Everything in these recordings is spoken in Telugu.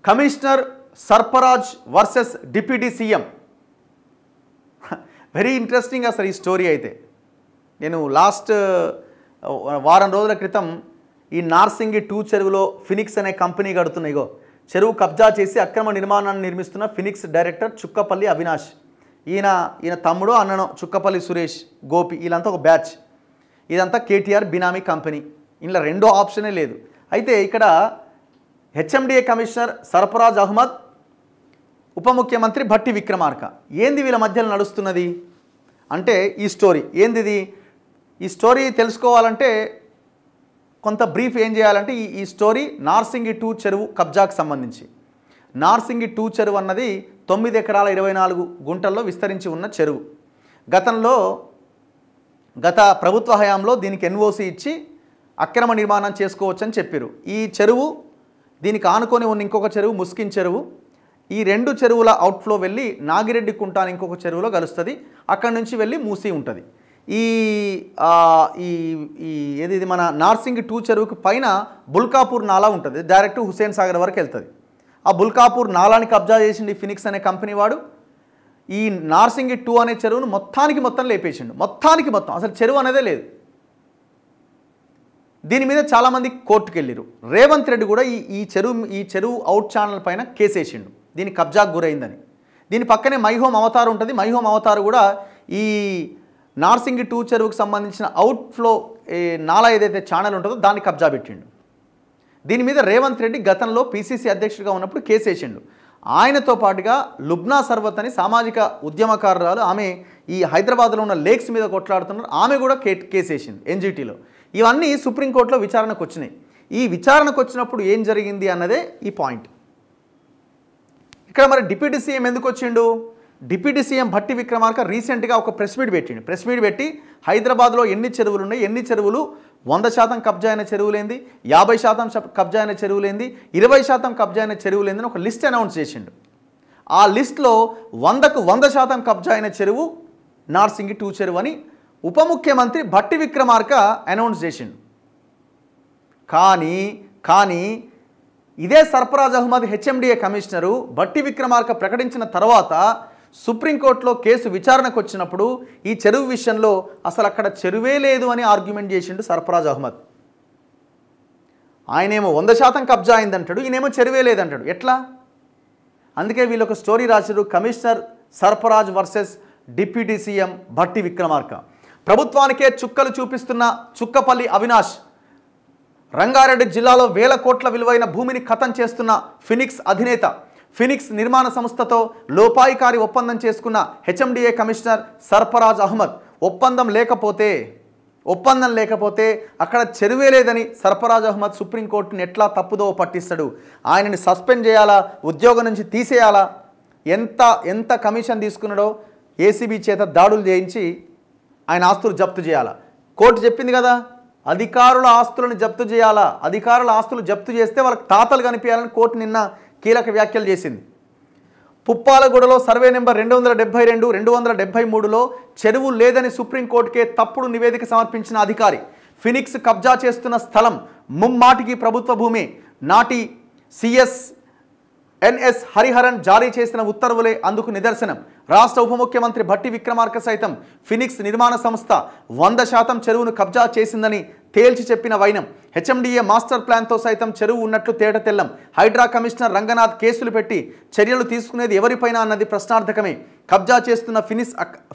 Commissioner Sarfaraz versus deputy CM. Very interesting అసలు ఈ స్టోరీ అయితే. నేను లాస్ట్ వారం రోజుల క్రితం ఈ నార్సింగి 2 చెరువులో ఫినిక్స్ అనే కంపెనీ కడుతున్న ఇగో చెరువు కబ్జా చేసి అక్రమ నిర్మాణాన్ని నిర్మిస్తున్న ఫినిక్స్ డైరెక్టర్ చుక్కపల్లి అవినాష్, ఈయన తమ్ముడు అన్ననో చుక్కపల్లి సురేష్, గోపి, వీళ్ళంతా ఒక బ్యాచ్. ఇదంతా కేటీఆర్ బినామీ కంపెనీ. ఇందులో రెండో ఆప్షనే లేదు. అయితే ఇక్కడ హెచ్ఎండిఏ కమిషనర్ సర్ఫరాజ్ అహ్మద్, ఉప ముఖ్యమంత్రి భట్టి విక్రమార్క. ఏంది వీళ్ళ మధ్యలో నడుస్తున్నది అంటే ఈ స్టోరీ ఏంది? ఈ స్టోరీ తెలుసుకోవాలంటే కొంత బ్రీఫ్ ఏం చేయాలంటే ఈ స్టోరీ నార్సింగి 2 చెరువు కబ్జాకు సంబంధించి. నార్సింగి 2 చెరువు అన్నది 9 ఎకరాల 24 గుంటల్లో విస్తరించి ఉన్న చెరువు. గత ప్రభుత్వ హయాంలో దీనికి ఎన్ఓసి ఇచ్చి అక్రమ నిర్మాణం చేసుకోవచ్చని చెప్పారు. ఈ చెరువు, దీనికి ఆనుకొని ఉన్న ఇంకొక చెరువు ముస్కిన్ చెరువు, ఈ 2 చెరువుల అవుట్ఫ్లో వెళ్ళి నాగిరెడ్డి కుంట అని ఇంకొక చెరువులో కలుస్తుంది. అక్కడి నుంచి వెళ్ళి మూసి ఉంటుంది. ఇది మన నార్సింగి 2 చెరువుకి పైన బుల్కాపూర్ నాలా ఉంటుంది, డైరెక్ట్ హుస్సేన్ సాగర్ వరకు వెళ్తుంది. ఆ బుల్కాపూర్ నాలాని కబ్జా చేసింది ఫినిక్స్ అనే కంపెనీ వాడు. ఈ నార్సింగి 2 అనే చెరువును మొత్తం లేపేసిండు. మొత్తం అసలు చెరువు అనేదే లేదు. దీని మీద చాలామంది కోర్టుకు వెళ్ళారు. రేవంత్ రెడ్డి కూడా ఈ చెరువు అవుట్ ఛానల్ పైన కేసేసిండు, దీని కబ్జాకు గురైందని. దీని పక్కనే మైహోమ్ అవతారు ఉంటుంది. మైహోమ్ అవతారు కూడా ఈ నార్సింగి 2 చెరువుకు సంబంధించిన అవుట్ఫ్లో నాలా ఏదైతే ఛానల్ ఉంటుందో దాన్ని కబ్జా పెట్టిండు. దీని మీద రేవంత్ రెడ్డి గతంలో పీసీసీ అధ్యక్షుడిగా ఉన్నప్పుడు కేసేసిండు. ఆయనతో పాటుగా లుబ్నా సర్వత్ అని సామాజిక ఉద్యమకారురాలు, ఆమె ఈ హైదరాబాద్లో ఉన్న లేక్స్ మీద కొట్లాడుతున్నారు, ఆమె కూడా కేసేసింది ఎన్జిటీలో. ఇవన్నీ సుప్రీంకోర్టులో విచారణకు వచ్చినాయి. ఈ విచారణకు వచ్చినప్పుడు ఏం జరిగింది అన్నదే ఈ పాయింట్. ఇక్కడ మరి డిప్యూటీ సీఎం ఎందుకు వచ్చిండు? డిప్యూటీ సీఎం భట్టి విక్రమార్క రీసెంట్గా ఒక ప్రెస్ మీట్ పెట్టిండు. ప్రెస్ మీట్ పెట్టి హైదరాబాద్లో ఎన్ని చెరువులు ఉన్నాయి, ఎన్ని చెరువులు 100% కబ్జా అయిన చెరువులేంది, 50% కబ్జా అయిన చెరువులేంది, 20% కబ్జా అయిన చెరువులేందని ఒక లిస్ట్ అనౌన్స్ చేసిండు. ఆ లిస్ట్లో 100కు 100% కబ్జా అయిన చెరువు నార్సింగి 2 చెరువు అని ఉప ముఖ్యమంత్రి భట్టి విక్రమార్క అనౌన్స్ చేసిండు. కానీ ఇదే సర్ఫరాజ్ అహ్మద్ హెచ్ఎండిఏ కమిషనరు భట్టి విక్రమార్క ప్రకటించిన తర్వాత సుప్రీంకోర్టులో కేసు విచారణకు వచ్చినప్పుడు ఈ చెరువు విషయంలో అసలు అక్కడ చెరువే లేదు అని ఆర్గ్యుమెంట్ చేసిండు సర్ఫరాజ్ అహ్మద్. ఆయనేమో 100% కబ్జా అయిందంటాడు, ఈయనేమో చెరువే లేదంటాడు. ఎట్లా? అందుకే వీళ్ళు ఒక స్టోరీ రాశారు, commissioner Sarfaraz versus deputy CM Bhatti Vikramarka. ప్రభుత్వానికే చుక్కలు చూపిస్తున్న చుక్కపల్లి అవినాష్, రంగారెడ్డి జిల్లాలో వేల కోట్ల విలువైన భూమిని ఖతం చేస్తున్న ఫినిక్స్ అధినేత, ఫినిక్స్ నిర్మాణ సంస్థతో లోపాయికారి ఒప్పందం చేసుకున్న హెచ్ఎండిఏ కమిషనర్ సర్ఫరాజ్ అహ్మద్. ఒప్పందం లేకపోతే అక్కడ చెరువే లేదని సర్ఫరాజ్ అహ్మద్ సుప్రీంకోర్టుని ఎట్లా తప్పుదో పట్టిస్తాడు? ఆయనని సస్పెండ్ చేయాలా, ఉద్యోగం నుంచి తీసేయాలా? ఎంత కమిషన్ తీసుకున్నాడో ఏసీబీ చేత దాడులు చేయించి ఆయన ఆస్తులు జప్తు చేయాలా? కోర్టు చెప్పింది కదా, అధికారుల ఆస్తులను జప్తు చేయాలా. అధికారుల ఆస్తులు జప్తు చేస్తే వాళ్ళకి తాతలు కనిపించాలని కోర్టు నిన్న కీలక వ్యాఖ్యలు చేసింది. పుప్పాలగూడలో సర్వే నెంబర్ 272, 273లో చెరువు లేదని సుప్రీంకోర్టుకే తప్పుడు నివేదిక సమర్పించిన అధికారి. ఫినిక్స్ కబ్జా చేస్తున్న స్థలం ముమ్మాటికి ప్రభుత్వ భూమి. నాటి ఎన్ఎస్ హరిహరన్ జారీ చేసిన ఉత్తర్వులే అందుకు నిదర్శనం. రాష్ట్ర ఉప ముఖ్యమంత్రి భట్టి విక్రమార్క సైతం ఫినిక్స్ నిర్మాణ సంస్థ 100% చెరువును కబ్జా చేసిందని తేల్చి చెప్పిన వైనం. హెచ్ఎండిఏ మాస్టర్ ప్లాన్తో సైతం చెరువు ఉన్నట్లు తేట తెల్లం. హైడ్రా కమిషనర్ రంగనాథ్ కేసులు పెట్టి చర్యలు తీసుకునేది ఎవరిపైన అన్నది ప్రశ్నార్థకమే. కబ్జా చేస్తున్న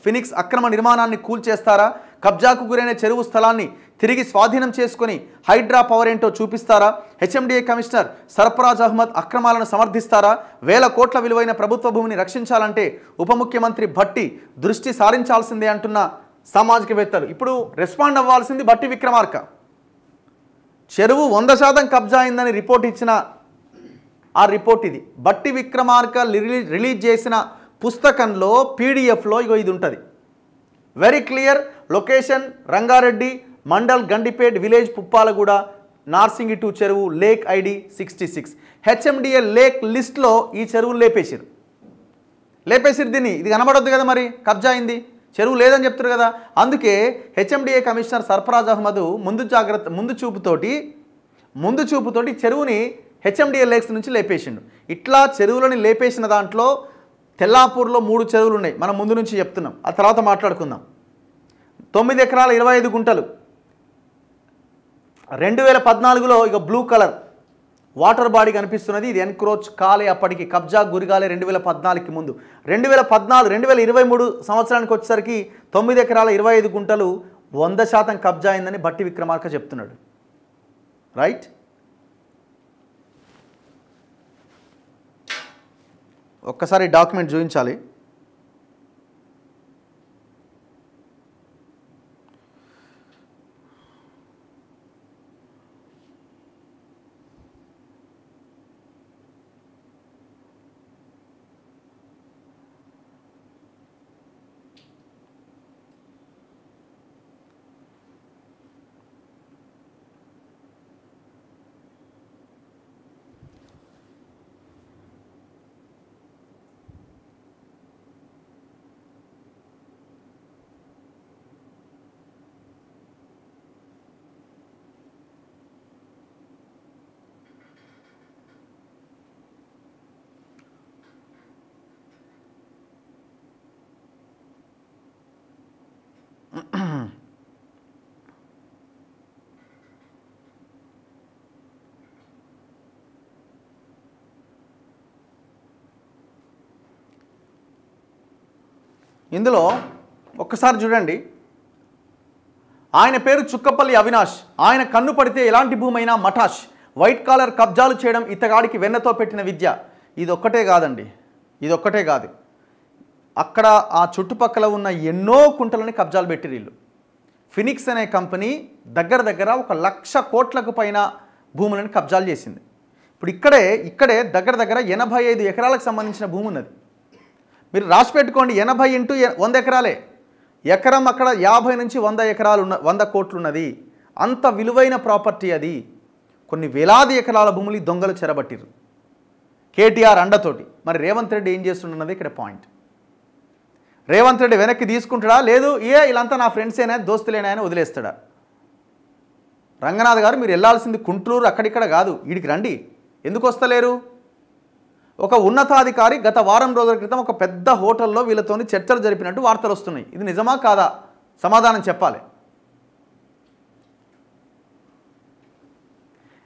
ఫినిక్స్ అక్రమ నిర్మాణాన్ని కూల్చేస్తారా? కబ్జాకు గురైన చెరువు స్థలాన్ని తిరిగి స్వాధీనం చేసుకొని హైడ్రా పవర్ ఏంటో చూపిస్తారా? హెచ్ఎండిఏ కమిషనర్ సర్ఫరాజ్ అహ్మద్ అక్రమాలను సమర్థిస్తారా? వేల కోట్ల విలువైన ప్రభుత్వ భూమిని రక్షించాలంటే ఉప ముఖ్యమంత్రి భట్టి దృష్టి సారించాల్సిందే అంటున్న సామాజికవేత్తలు. ఇప్పుడు రెస్పాండ్ అవ్వాల్సింది భట్టి విక్రమార్క. చెరువు 100% కబ్జా అయిందని రిపోర్ట్ ఇచ్చిన ఆ రిపోర్ట్ ఇది. భట్టి విక్రమార్క రిలీజ్ చేసిన పుస్తకంలో పీడిఎఫ్లో ఇది ఉంటుంది. Very clear location Rangareddy mandal Gandipet village Puppalaguda Narsingi 2 చెరువు లేక్ ఐడి 66. హెచ్ఎండిఏ లేక్ లిస్ట్లో ఈ చెరువులు లేపేసిరు. దీన్ని ఇది కనబడొద్దు కదా, మరి కబ్జా అయింది, చెరువు లేదని చెప్తారు కదా. అందుకే హెచ్ఎండిఏ కమిషనర్ సర్ఫరాజ్ అహ్మద్ ముందు చూపుతోటి చెరువుని హెచ్ఎండిఏ లేక్స్ నుంచి లేపేసిండు. ఇట్లా చెరువులని లేపేసిన దాంట్లో తెల్లాపూర్లో 3 చెరువులు ఉన్నాయి, మనం ముందు నుంచి చెప్తున్నాం, ఆ తర్వాత మాట్లాడుకుందాం. 9 ఎకరాల 25 గుంటలు 2014లో ఇక బ్లూ కలర్ వాటర్ బాడీ కనిపిస్తున్నది, ఇది ఎన్క్రోచ్ కాలే, అప్పటికి కబ్జా గురిగాలే 2014కి ముందు. 2023 సంవత్సరానికి వచ్చేసరికి 9 ఎకరాల 25 గుంటలు 100% కబ్జా అయిందని భట్టి విక్రమార్క చెప్తున్నాడు. రైట్, ఒక్కసారి డాక్యుమెంట్ చూపించాలి. ఇందులో ఒక్కసారి చూడండి, ఆయన పేరు చుక్కపల్లి అవినాష్. ఆయన కన్ను పడితే ఎలాంటి భూమి అయినా మటాష్. వైట్ కాలర్ కబ్జాలు చేయడం ఇతగాడికి వెన్నతో పెట్టిన విద్య. ఇదొక్కటే కాదండి, ఇదొక్కటే కాదు, అక్కడ ఆ చుట్టుపక్కల ఉన్న ఎన్నో కుంటలని కబ్జాలు పెట్టి వీళ్ళు. ఫినిక్స్ అనే కంపెనీ దగ్గర 1,00,000 కోట్లకు పైన భూములను కబ్జాలు చేసింది. ఇప్పుడు ఇక్కడే దగ్గర 85 ఎకరాలకు సంబంధించిన భూమి ఉన్నది. మీరు రాసి పెట్టుకోండి, 80 ఇంటూ 100 ఎకరాలే. ఎకరం అక్కడ 50 నుంచి 100 ఎకరాలు 100 కోట్లు ఉన్నది. అంత విలువైన ప్రాపర్టీ అది. కొన్ని వేలాది ఎకరాల భూములు దొంగలు చెరబట్టిరు కేటీఆర్ అండతోటి. మరి రేవంత్ రెడ్డి ఏం చేస్తుండన్నది ఇక్కడ పాయింట్. రేవంత్ రెడ్డి వెనక్కి తీసుకుంటాడా, లేదు వీళ్ళంతా నా ఫ్రెండ్సేనా దోస్తులేనా అని వదిలేస్తాడా? రంగనాథ్ గారు, మీరు వెళ్ళాల్సింది గుంటూరు, అక్కడిక్కడ కాదు, వీడికి రండి. ఎందుకు వస్తలేరు? ఒక ఉన్నతాధికారి గత వారం రోజుల క్రితం ఒక పెద్ద హోటల్లో వీళ్ళతోని చర్చలు జరిపినట్టు వార్తలు వస్తున్నాయి. ఇది నిజమా కాదా? సమాధానం చెప్పాలి.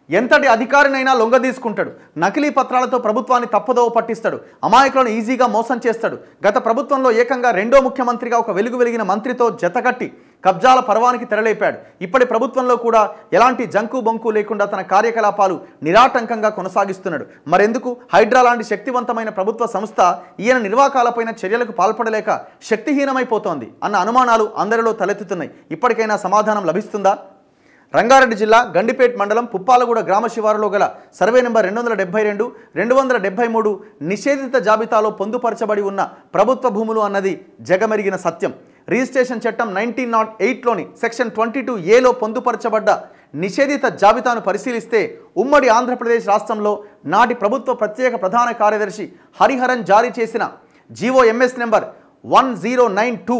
ఎంతటి అధికారినైనా లొంగ తీసుకుంటాడు. నకిలీ పత్రాలతో ప్రభుత్వాన్ని తప్పుదోవ పట్టిస్తాడు. అమాయకులను ఈజీగా మోసం చేస్తాడు. గత ప్రభుత్వంలో ఏకంగా 2వ ముఖ్యమంత్రిగా ఒక వెలిగిన మంత్రితో జతకట్టి కబ్జాల పర్వానికి తెరలేపాడు. ఇప్పటి ప్రభుత్వంలో కూడా ఎలాంటి జంకు బొంకు లేకుండా తన కార్యకలాపాలు నిరాటంకంగా కొనసాగిస్తున్నాడు. మరెందుకు హైడ్రా లాంటి శక్తివంతమైన ప్రభుత్వ సంస్థ ఈయన నిర్వాకాలపైన చర్యలకు పాల్పడలేక శక్తిహీనమైపోతోంది అన్న అనుమానాలు అందరిలో తలెత్తుతున్నాయి. ఇప్పటికైనా సమాధానం లభిస్తుందా? రంగారెడ్డి జిల్లా గండిపేట్ మండలం పుప్పాలగూడ గ్రామ శివారులో గల సర్వే నెంబర్ 272, 273 నిషేధిత జాబితాలో పొందుపరచబడి ఉన్న ప్రభుత్వ భూములు అన్నది జగమెరిగిన సత్యం. రిజిస్ట్రేషన్ చట్టం 1908లోని సెక్షన్ 22A పొందుపరచబడ్డ నిషేధిత జాబితాను పరిశీలిస్తే ఉమ్మడి ఆంధ్రప్రదేశ్ రాష్ట్రంలో నాటి ప్రభుత్వ ప్రత్యేక ప్రధాన కార్యదర్శి హరిహరన్ జారీ చేసిన GOMS నెంబర్ 1092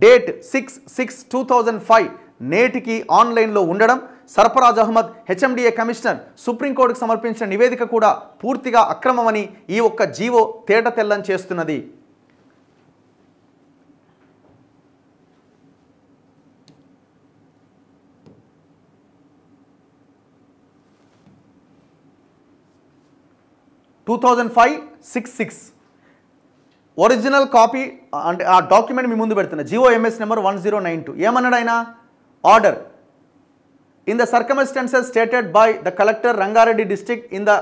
డేట్ 6/6/2005 నేటికి ఆన్లైన్లో ఉండడం, సర్ఫరాజ్ అహ్మద్ హెచ్ఎండిఏ కమిషనర్ సుప్రీంకోర్టుకు సమర్పించిన నివేదిక కూడా పూర్తిగా అక్రమమని ఈ ఒక్క జీవో తేటతెల్లం చేస్తున్నది. ఒరిజినల్ కాపీ అంటే ఆ డాక్యుమెంట్ మీ ముందు పెడుతున్నా. GOMS నెంబర్ 1092 ఏమన్నాడు ఆయన? Order in the circumstances stated by the collector Rangareddy district in the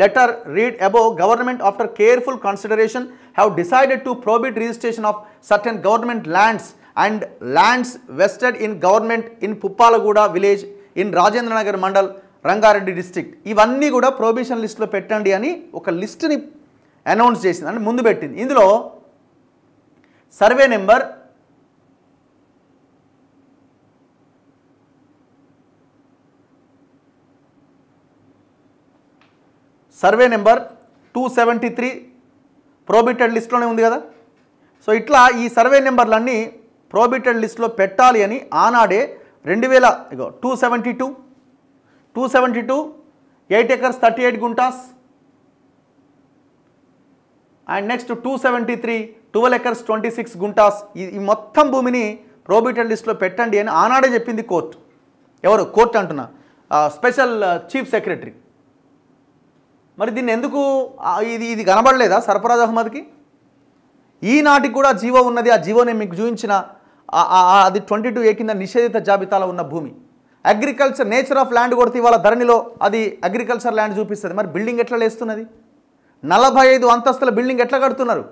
letter read above, government after careful consideration have decided to prohibit registration of certain government lands and lands vested in government in Puppalaguda village in Rajendranagar mandal Rangareddy district. ఇవన్నీ కూడా ప్రొహిబిషన్ లిస్ట్లో పెట్టండి అని ఒక లిస్ట్ని అనౌన్స్ చేసింది, అంటే ముందు పెట్టింది. ఇందులో సర్వే నెంబర్ 273 ప్రోబిటెడ్ లిస్ట్లోనే ఉంది కదా. సో ఇట్లా ఈ సర్వే నెంబర్లన్నీ ప్రోబిటెడ్ లిస్ట్లో పెట్టాలి అని ఆనాడే 272 8 acres 38 guntas. And next 273 12 acres 26 guntas. ఈ మొత్తం భూమిని ప్రోహిబిటెడ్ లిస్ట్లో పెట్టండి అని ఆనాడే చెప్పింది కోర్టు. ఎవరు కోర్టు అంటున్నా, స్పెషల్ చీఫ్ సెక్రటరీ. మరి దీన్ని ఎందుకు ఇది కనబడలేదా సర్ఫరాజ్ అహ్మద్కి? ఈనాటికి కూడా జీవో ఉన్నది. ఆ జీవో నేను మీకు చూపించిన అది 22A కింద నిషేధిత జాబితాలో ఉన్న భూమి. అగ్రికల్చర్ నేచర్ ఆఫ్ ల్యాండ్ కొడితే ఇవాళ ధరణిలో అది అగ్రికల్చర్ ల్యాండ్ చూపిస్తుంది. మరి బిల్డింగ్ ఎట్లా లేస్తున్నది? 45 అంతస్తుల బిల్డింగ్ ఎట్లా కడుతున్నారు?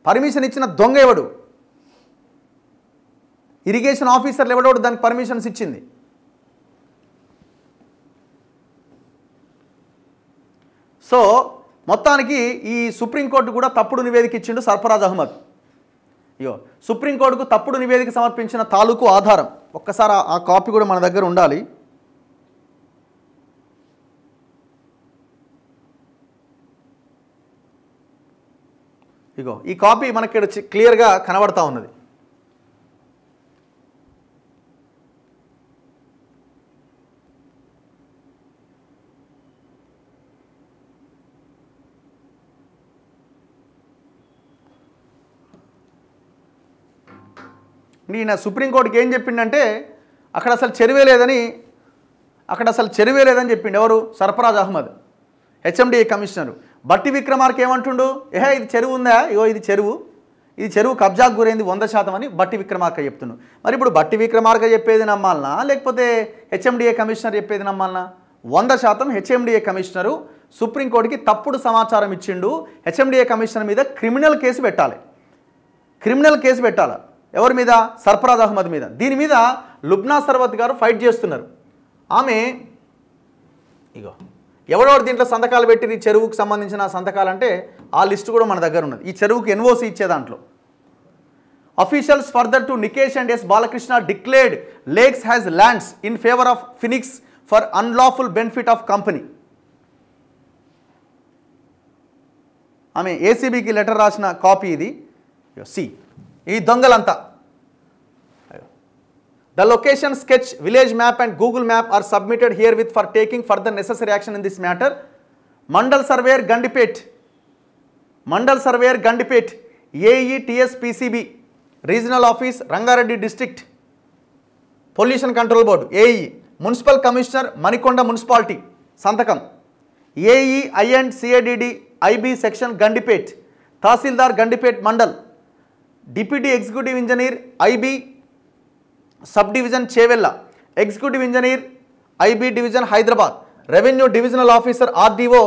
పర్మిషన్ ఇచ్చిన దొంగ ఎవడు? ఇరిగేషన్ ఆఫీసర్లు ఎవడోడు దానికి పర్మిషన్స్ ఇచ్చింది? సో మొత్తానికి ఈ సుప్రీంకోర్టు కూడా తప్పుడు నివేదిక ఇచ్చిండు సర్ఫరాజ్ అహ్మద్. అయ్యో, సుప్రీంకోర్టుకు తప్పుడు నివేదిక సమర్పించిన తాలూకు ఆధారం ఒక్కసారి ఆ కాపీ కూడా మన దగ్గర ఉండాలి. ఇగో ఈ కాపీ మనకి క్లియర్గా కనబడతా ఉన్నది. ఈయన సుప్రీంకోర్టుకి ఏం చెప్పిండంటే అక్కడ అసలు చెరువే లేదని చెప్పిండు. ఎవరు? Sarfaraz Ahmed, HMDA commissioner. బట్టి విక్రమార్క ఏమంటుండు? ఇది చెరువు ఉందా? ఇది చెరువు కబ్జాకు గురైంది 100% అని బట్టి విక్రమార్క చెప్తుండు. మరి ఇప్పుడు బట్టి విక్రమార్క చెప్పేది నమ్మాలనా లేకపోతే హెచ్ఎండిఏ కమిషనర్ చెప్పేది నమ్మాలనా? 100% హెచ్ఎండిఏ కమిషనరు సుప్రీంకోర్టుకి తప్పుడు సమాచారం ఇచ్చిండు. హెచ్ఎండిఏ కమిషనర్ మీద క్రిమినల్ కేసు పెట్టాలి. ఎవరి మీద? సర్ఫరాజ్ అహ్మద్ మీద. దీని మీద లుబ్నా సర్వత్ గారు ఫైట్ చేస్తున్నారు. ఆమె ఇగో ఎవడెవరు దీంట్లో సంతకాలు పెట్టి ఈ చెరువుకు సంబంధించిన సంతకాలు అంటే ఆ లిస్టు కూడా మన దగ్గర ఉన్నది. ఈ చెరువుకి ఎన్ఓసి ఇచ్చే దాంట్లో officials further to Nikesh and S Balakrishna declared lakes has lands in favour of Phoenix for unlawful benefit of company. ఆమె ఏసీబీకి లెటర్ రాసిన కాపీ ఇది. ఈ దొంగలంతా The location sketch, village map and Google map are submitted herewith for taking further necessary action in this matter. Mandal Surveyor Gandipet, AE TSPCB, Regional Office, Rangareddy District, Pollution Control Board, AE, Municipal Commissioner, Manikonda Municipality, Santakam, AE I and CADD, IB Section Gandipet, Tahsildar Gandipet Mandal, Deputy Executive Engineer, IB sub division Chevella, executive engineer IB division Hyderabad, revenue divisional officer RDO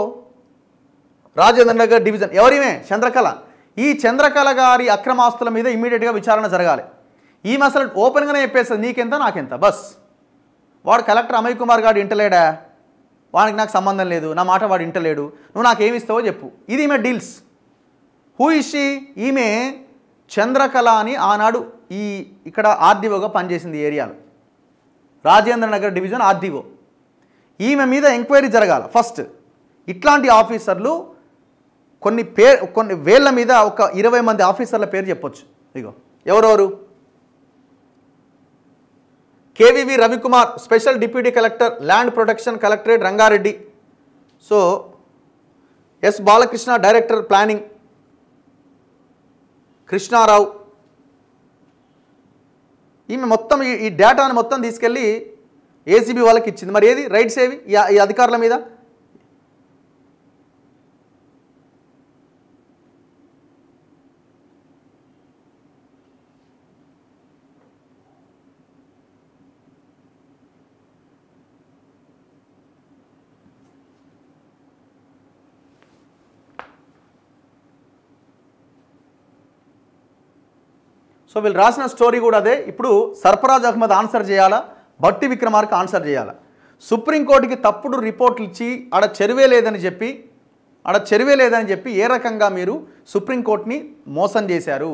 Rajendra Nagar division. ఎవరిమే? చంద్రకళ. ఈ చంద్రకళ గారి అక్రమాస్తుల మీద ఇమీడియట్గా విచారణ జరగాలి. ఈమె అసలు ఓపెన్గానే చెప్పేస్తుంది నీకెంత నాకెంత బస్. వాడు కలెక్టర్ అమయ్ కుమార్ గారు ఇంటలేడా? వాడికి నాకు సంబంధం లేదు, నా మాట వాడు ఇంటలేడు, నువ్వు నాకేమిస్తావో చెప్పు. ఇది ఈమె డీల్స్. Who is she? ఈమె చంద్రకళ అని ఆనాడు ఇక్కడ ఆర్డీఓగా పనిచేసింది ఏరియాలో, రాజేంద్ర నగర్ డివిజన్ ఆర్డీఓ. ఈమె మీద ఎంక్వైరీ జరగాలి ఫస్ట్. ఇట్లాంటి ఆఫీసర్లు కొన్ని వేళ్ల మీద ఒక 20 మంది ఆఫీసర్ల పేరు చెప్పొచ్చు. ఇగో ఎవరెవరు? KVV Ravikumar, special deputy collector land protection collectorate Rangareddy. So S Balakrishna, director planning, Krishnarao. ఈమె మొత్తం ఈ డేటాను మొత్తం తీసుకెళ్ళి ఏసీబీ వాళ్ళకి ఇచ్చింది. మరి ఏది రైట్స్ ఏవి ఈ అధికారుల మీద? సో వీళ్ళు రాసిన స్టోరీ కూడా అదే. ఇప్పుడు సర్ఫరాజ్ అహ్మద్ ఆన్సర్ చేయాలా, బట్టి విక్రమార్క ఆన్సర్ చేయాలా? సుప్రీంకోర్టుకి తప్పుడు రిపోర్ట్లు ఇచ్చి ఆడ చెరువే లేదని చెప్పి ఏ రకంగా మీరు సుప్రీంకోర్టుని మోసం చేశారు?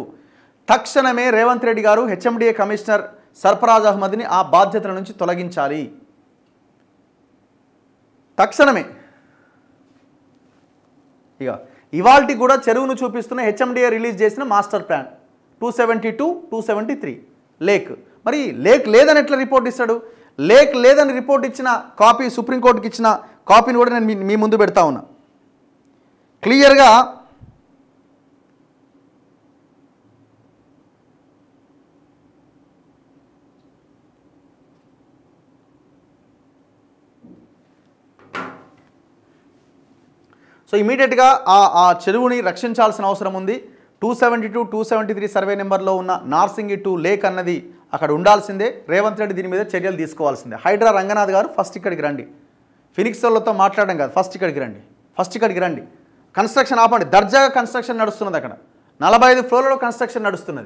తక్షణమే రేవంత్ రెడ్డి గారు హెచ్ఎండిఏ కమిషనర్ సర్ఫరాజ్ అహ్మద్ని ఆ బాధ్యతల నుంచి తొలగించాలి. తక్షణమే. ఇవాల్టి కూడా చెరువును చూపిస్తున్న హెచ్ఎండిఏ రిలీజ్ చేసిన మాస్టర్ ప్లాన్ 272, 273 లేక్. మరి లేక్ లేదని ఎట్లా రిపోర్ట్ ఇస్తాడు? లేక్ లేదని రిపోర్ట్ ఇచ్చిన కాపీ, సుప్రీంకోర్టుకి ఇచ్చిన కాపీని కూడా నేను మీ ముందు పెడతా ఉన్నా. క్లియర్గా సో ఇమీడియట్గా ఆ చెరువుని రక్షించాల్సిన అవసరం ఉంది. 272, 273 సర్వే నెంబర్లో ఉన్న నార్సింగి 2 లేక్ అన్నది అక్కడ ఉండాల్సిందే. రేవంత్ రెడ్డి దీని మీద చర్యలు తీసుకోవాల్సిందే. హైడ్రా రంగనాథ్ గారు ఫస్ట్ ఇక్కడికి రండి. ఫినిక్స్ వాళ్ళతో మాట్లాడడం కాదు, ఫస్ట్ ఇక్కడికి రండి. కన్స్ట్రక్షన్ ఆపండి. దర్జాగా కన్స్ట్రక్షన్ నడుస్తున్నది. అక్కడ 45 ఫ్లోర్లలో కన్స్ట్రక్షన్ నడుస్తున్నది.